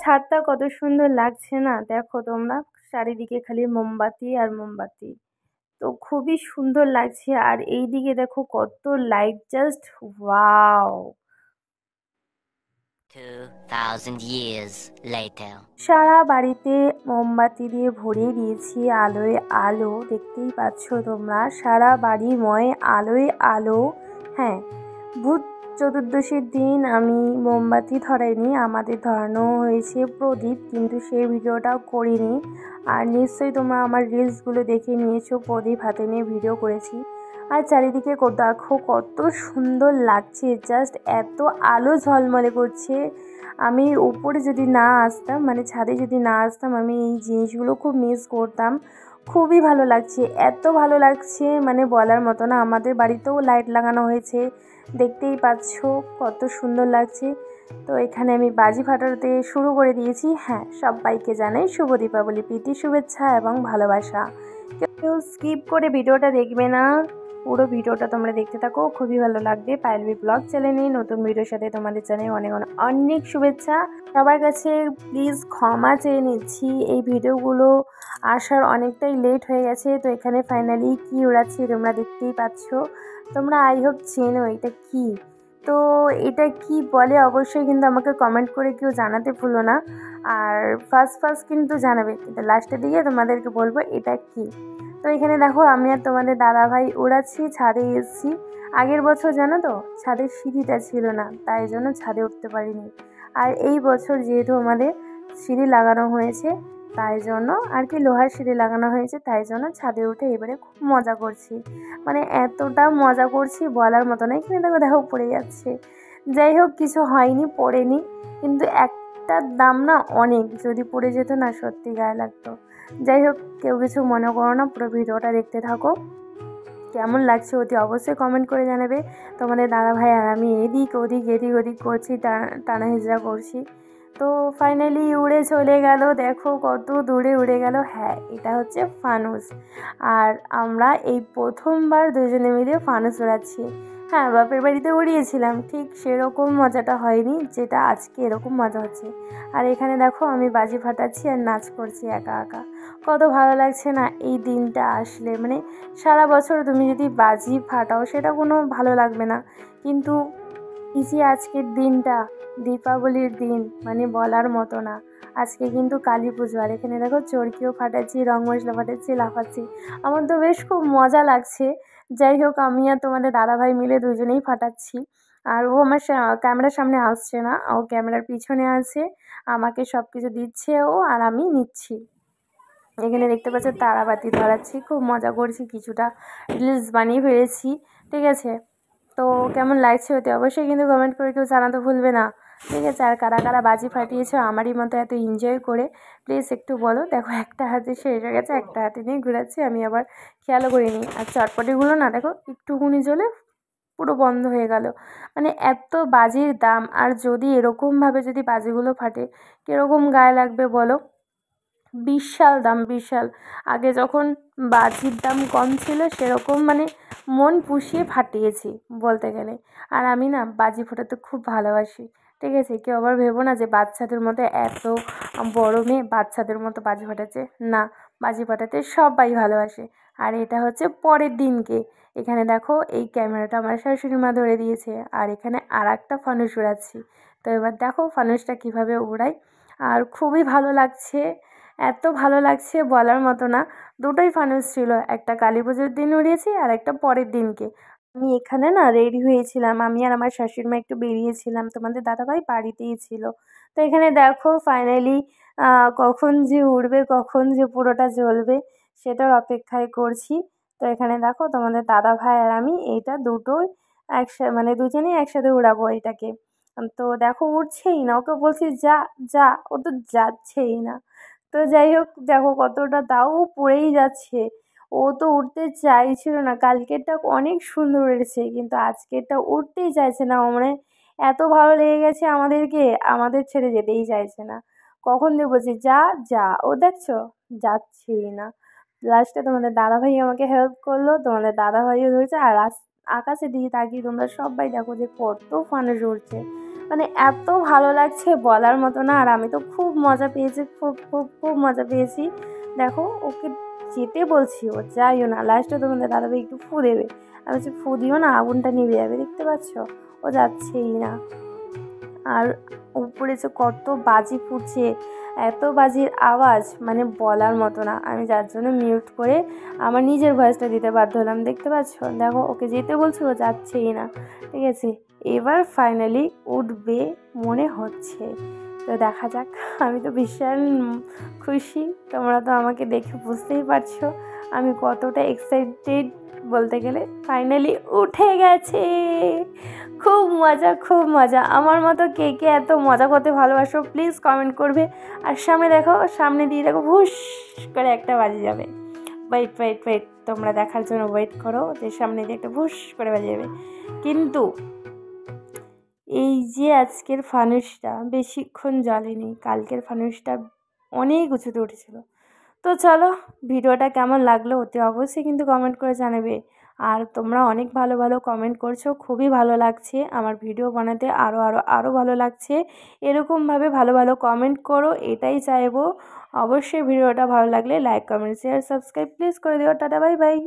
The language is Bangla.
ছাদটা কত সুন্দর লাগছে না, দেখো তোমরা। চারিদিকে খালি মোমবাতি আর মোমবাতি। তো খুবই সুন্দর লাগছে। আর এই দিকে দেখো কত light, just wow. 2000 years later. সারা বাড়িতে মোমবাতি দিয়ে ভরিয়ে দিয়েছি, আলোয় আলো, দেখতেই পাচ্ছ তোমরা, সারা বাড়িময় আলোয় আলো। হ্যাঁ, ভূত চতুর্দশীর দিন আমি মোমবাতি ধরাইনি, আমাদের ধরানো হয়েছে প্রদীপ, কিন্তু সেই ভিডিওটাও করিনি। আর নিশ্চয়ই তোমরা আমার রিলসগুলো দেখে নিয়েছো, প্রদীপ হাতে নিয়ে ভিডিও করেছি। আর চারিদিকে দেখো কত সুন্দর লাগছে, জাস্ট এত আলো ঝলমলে করছে। আমি উপরে যদি না আসতাম, মানে ছাদে যদি না আসতাম, আমি এই জিনিসগুলো খুব মিস করতাম। খুবই ভালো লাগছে, এত ভালো লাগছে মানে বলার মতো না। আমাদের বাড়িতেও লাইট লাগানো হয়েছে, দেখতেই পাচ্ছ কত সুন্দর লাগছে। তো এখানে আমি বাজি ফাটাতে শুরু করে দিয়েছি। হ্যাঁ, সবাইকে জানাই শুভ দীপাবলি, প্রীতি, শুভেচ্ছা এবং ভালোবাসা। কেউ স্কিপ করে ভিডিওটা দেখবে না, পুরো ভিডিওটা তোমরা দেখতে থাকো, খুবই ভালো লাগবে। পায়েলবি ব্লগ চ্যানেলে নতুন ভিডিওর সাথে তোমাদের জানাই অনেক অনেক অনেক শুভেচ্ছা। সবার কাছে প্লিজ ক্ষমা চেয়ে নিচ্ছি, এই ভিডিওগুলো আসার অনেকটাই লেট হয়ে গেছে। তো এখানে ফাইনালি কি উড়াচ্ছি তোমরা দেখতেই পাচ্ছ। তোমরা আই হোপ চেনো এটা কি। তো এটা কি বলে অবশ্যই কিন্তু আমাকে কমেন্ট করে কেউ জানাতে ভুলো না। আর ফার্স্ট কিন্তু জানাবে, কিন্তু লাস্টের দিকে তোমাদেরকে বলবো এটা কি। তো এখানে দেখো আমি আর তোমাদের দাদা ভাই উড়াচ্ছি, ছাদে এসেছি। আগের বছর জানো তো ছাদের সিঁড়িটা ছিল না, তাই জন্য ছাদে উঠতে পারিনি। আর এই বছর যেহেতু আমাদের সিঁড়ি লাগানো হয়েছে, তাই জন্য আর কি, লোহার সিঁড়ি লাগানো হয়েছে, তাই জন্য ছাদে উঠে এবারে খুব মজা করছি। মানে এতটা মজা করছি বলার মতো না। এখানে দেখো দেখো পড়ে যাচ্ছে। যাই হোক, কিছু হয়নি, পড়েনি, কিন্তু একটার দাম না অনেক, যদি পড়ে যেত না সত্যি গায়ে লাগতো। যাই হোক, কেউ কিছু মনে করো না, পুরো ভিডিওটা দেখতে থাকো। কেমন লাগছে অতি অবশ্যই কমেন্ট করে জানাবে। তোমাদের দাদা ভাই আর আমি এদিক ওদিক করছি, টানা হিজড়া করছি। তো ফাইনালি উড়ে চলে গেল, দেখো কত দূরে উড়ে গেল। হ্যাঁ, এটা হচ্ছে ফানুস। আর আমরা এই প্রথমবার দুজনে মিলে ফানুস উড়াচ্ছি। হ্যাঁ, বাপের বাড়িতে উড়িয়েছিলাম, ঠিক সেরকম মজাটা হয়নি যেটা আজকে এরকম মজা হচ্ছে। আর এখানে দেখো আমি বাজি ফাটাচ্ছি আর নাচ করছি একা একা। কত ভালো লাগছে না এই দিনটা আসলে। মানে সারা বছর তুমি যদি বাজি ফাটাও সেটা কোনো ভালো লাগবে না, কিন্তু এই যে আজকের দিনটা, দীপাবলির দিন, মানে বলার মতো না। আজকে কিন্তু কালী পুজো, আর এখানে দেখো চরকিও ফাটাচ্ছি, রং মশলা ফাটাচ্ছি, লাফাচ্ছি। আমার তো বেশ খুব মজা লাগছে। যাই হোক, আমি আর তোমাদের দাদাভাই মিলে দুজনেই ফাটাচ্ছি। আর ও আমার ক্যামেরার সামনে আসছে না, ও ক্যামেরার পিছনে আছে, আমাকে সব কিছু দিচ্ছে ও, আর আমি নিচ্ছি। এখানে দেখতে পাচ্ছ তারাবাতি ধরাচ্ছি, খুব মজা করছি, কিছুটা রিলস বানিয়ে ফেলেছি। ঠিক আছে, তো কেমন লাগছে ওতে অবশ্যই কিন্তু কমেন্ট করে কেউ জানাতে ভুলবে না। ঠিক আছে, আর কারা কারা বাজি ফাটিয়েছো আমারই মতো এত এনজয় করে, প্লিজ একটু বলো। দেখো একটা হাতে শেষ হয়ে গেছে, একটা হাতে নিয়ে ঘুরাচ্ছি, আমি আবার খেয়ালও করিনি। আর চটপটিগুলো না দেখো একটুকুনি জ্বলে পুরো বন্ধ হয়ে গেল। মানে এত বাজির দাম, আর যদি এরকমভাবে যদি বাজিগুলো ফাটে কীরকম গায়ে লাগবে বলো। বিশাল দাম, বিশাল। আগে যখন বাজির দাম কম ছিল সেরকম মানে মন পুষিয়ে ফাটিয়েছি বলতে গেলে। আর আমি না বাজি ফোটাতে খুব ভালোবাসি। ঠিক আছে, কেউ আবার ভেবো না যে বাচ্চাদের মতো এত বড় মেয়ে বাচ্চাদের মতো বাজি ফাটাচ্ছে, না, বাজি ফাটাতে সবাই ভালোবাসে। আর এটা হচ্ছে পরের দিনকে। এখানে দেখো এই ক্যামেরাটা আমার শাশুড়ি মা ধরে দিয়েছে, আর এখানে আর একটা ফানুস উড়াচ্ছি। তো এবার দেখো ফানুসটা কীভাবে উড়াই। আর খুবই ভালো লাগছে, এত ভালো লাগছে বলার মতো না। দুটোই ফানুস ছিল, একটা কালী পুজোর দিন উড়িয়েছি আর একটা পরের দিনকে। আমি এখানে না রেডি হয়েছিলাম, আমি আর আমার শাশুড়ি মা একটু বেরিয়েছিলাম, তোমাদের দাদাভাই বাড়িতেই ছিল। তো এখানে দেখো ফাইনালি কখন যে উড়বে, কখন যে পুরোটা জ্বলবে সেটার অপেক্ষায় করছি। তো এখানে দেখো তোমাদের দাদাভাই আর আমি এইটা দুটোই মানে দুজনেই একসাথে উড়াবো এটাকে। তো দেখো উঠছেই না, ওকে বলছি যা যা, ও তো যাচ্ছেই না। তো যাই হোক, দেখো কতটা তাও পড়েই যাচ্ছে। ও তো উঠতে চাইছিল না, কালকেরটা অনেক সুন্দর উড়েছে, কিন্তু আজকেরটা উঠতেই চাইছে না। ও মানে এত ভালো লেগে গেছে আমাদেরকে, আমাদের ছেড়ে যেতেই চাইছে না। কখন দিয়ে বলছি যা যা, ও দেখছো যাচ্ছেই না। লাস্টে তোমাদের দাদাভাই আমাকে হেল্প করলো, তোমাদের দাদাভাইও ধরেছে, আর আকাশের দিকে তাকিয়ে তোমরা সবাই দেখো যে কত ফানুস উড়ছে, মানে এত ভালো লাগছে বলার মতো না। আর আমি তো খুব মজা পেয়েছি, খুব খুব খুব মজা পেয়েছি। দেখো ওকে যেতে বলছি, ও যাইও না, লাস্টে তোমাদের দাদাভাই একটু ফু দেবে, আমি বলছি ফু দিও না, আগুনটা নিভে যাবে, দেখতে পাচ্ছ ও যাচ্ছেই না। আর উপরে যে কত বাজি ফুটছে, এত বাজির আওয়াজ মানে বলার মতো না। আমি যার জন্য মিউট করে আমার নিজের ভয়েসটা দিতে বাধ্য হলাম। দেখতে পাচ্ছ, দেখো ওকে যেতে বলছি, ও যাচ্ছেই না। ঠিক আছে, এবার ফাইনালি উঠবে মনে হচ্ছে, তো দেখা যাক। আমি তো ভীষণ খুশি, তোমরা তো আমাকে দেখে বুঝতেই পারছো আমি কতটা এক্সাইটেড বলতে গেলে। ফাইনালি উঠে গেছে, খুব মজা খুব মজা। আমার মতো কে কে এত মজা করতে ভালোবাসো প্লিজ কমেন্ট করবে। আর সামনে দেখো, সামনে দিয়ে দেখো ভুস করে একটা বাজে যাবে। ওয়েট ওয়েট ওয়েট, তোমরা দেখার জন্য ওয়েট করো যে সামনে দিয়ে একটা ভুস করে বাজে যাবে। কিন্তু এই যে আজকের ফানুসটা বেশিক্ষণ জ্বলেনি, কালকের ফানুসটা অনেক উঁচুতে উঠেছিল। তো চলো, ভিডিওটা কেমন লাগলো অতি অবশ্যই কিন্তু কমেন্ট করে জানাবে। আর তোমরা অনেক ভালো ভালো কমেন্ট করছো, খুবই ভালো লাগছে আমার ভিডিও বানাতে, আরও আরও আরও ভালো লাগছে। এরকমভাবে ভালো ভালো কমেন্ট করো, এটাই চাইবো। অবশ্যই ভিডিওটা ভালো লাগলে like comment share subscribe please করে দিও। Tata bye bye.